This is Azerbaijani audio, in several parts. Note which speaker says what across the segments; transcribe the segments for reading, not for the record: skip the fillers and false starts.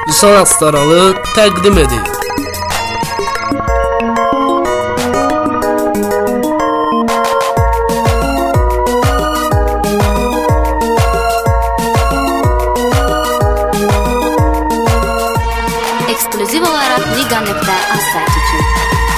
Speaker 1: Vüsal Astaralı təqdim edir.
Speaker 2: Ekskluziv olaraq Liga.az sayti üçün.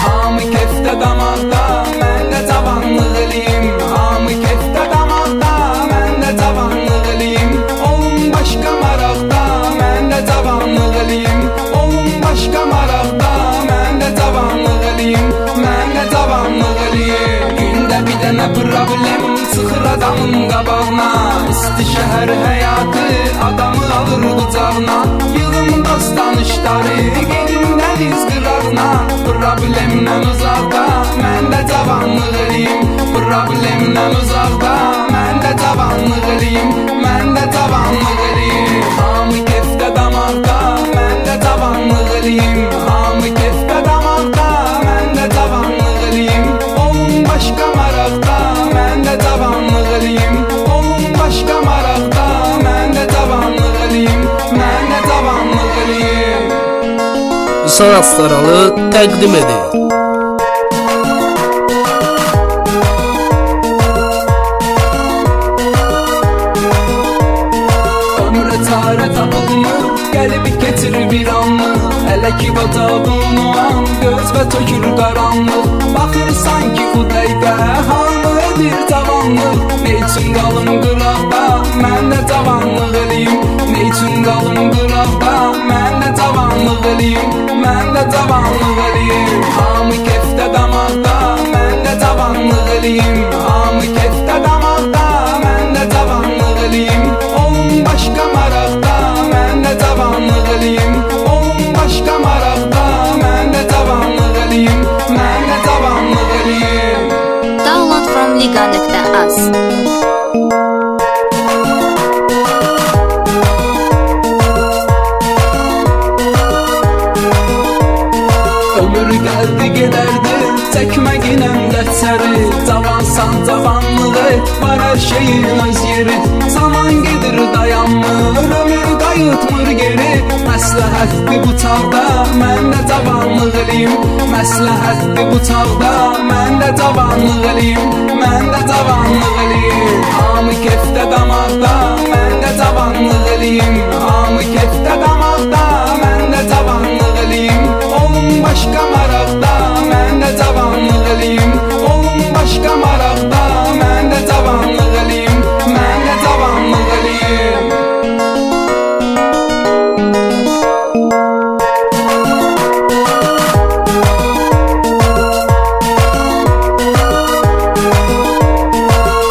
Speaker 3: Hamı kefdə damaqda, mən də cavanlıq eləyim. Hamı kefdə damaqda, mən də cavanlıq eləyim. Olun başqa maraqda, mən də cavanlıq eləyim. Olun başqa maraqda, mən də cavanlıq eləyim. Mən də cavanlıq eləyim. Gündə bir dənə problem çıxır adamın qabağına. İsti şəhər həyatı adamı alır qucağına. Yığım dost tanışları gelimdən iz qırağına. Problemdən uzaqda, mən də cavanlıq eləyim. Problemdən uzaqda, mən də cavanlıq eləyim. Mən də cavanlıq eləyim. Hamı kefdə damaqda, mən də cavanlıq eləyim. Hamı kefdə damaqda, mən də cavanlıq eləyim. Olun başqa maraqda, mən də cavanlıq eləyim. Olun başqa maraqda, mən də cavanlıq eləyim. Mən də cavanlıq eləyim.
Speaker 1: Vüsal Astaralı təqdim edir.
Speaker 3: Ömrə çarə tapılmır, qəlbi keçir bir anlıq. Hələ ki batağın o an, göz və tökür qaranlıq. Baxırsan ki bu dəqiqə hamı edir cavanlıq. Ne üçün qalım qıraqda, mən də cavanlıq eləyim. Ne üçün qalım qıraqda, mən də cavanlıq eləyim. Mən də cavanlıq eləyim. Hamı kefdə damaqda, mən də cavanlıq eləyim. Hamı kefdə damaqda, mən də cavanlıq eləyim. Olun başqa maraqda, mən də cavanlıq eləyim. Olun başqa maraqda, mən də cavanlıq eləyim. Mən də cavanlıq eləyim.
Speaker 2: Download from Liga.az.
Speaker 3: Ömür gəldi gedərdi, çəkməyin əmlətçəri. Cavansan cavanlıq et, var hər şeyin öz yeri. Zaman gedir dayanmır, ömür qayıtmır geri. Məsləhətdir bu çağda, mən də cavanlıq eləyim. Məsləhətdir bu çağda, mən də cavanlıq eləyim. Mən də cavanlıq eləyim. Hamı kefdə damaqda, mən də cavanlıq eləyim. Hamı kefdə damaqda, mən də cavanlıq eləyim. Olun başqa maraqda, mən də cavanlıq eləyim. Olun başqa maraqda, mən də cavanlıq eləyim. Mən də cavanlıq eləyim.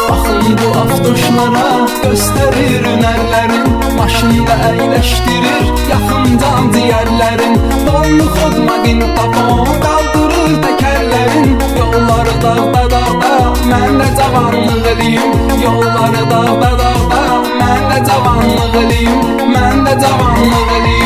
Speaker 3: Baxın bu avtoşlara göstərir ünərlərin. Maşında əyləşdirir yaxıncan diyərlərin. Dollu xodmaqin tapon qaldırır təkərlərin. Yolları dağda dağda, mən də cavanlıq eləyim. Yolları dağda dağda, mən də cavanlıq eləyim. Mən də cavanlıq eləyim.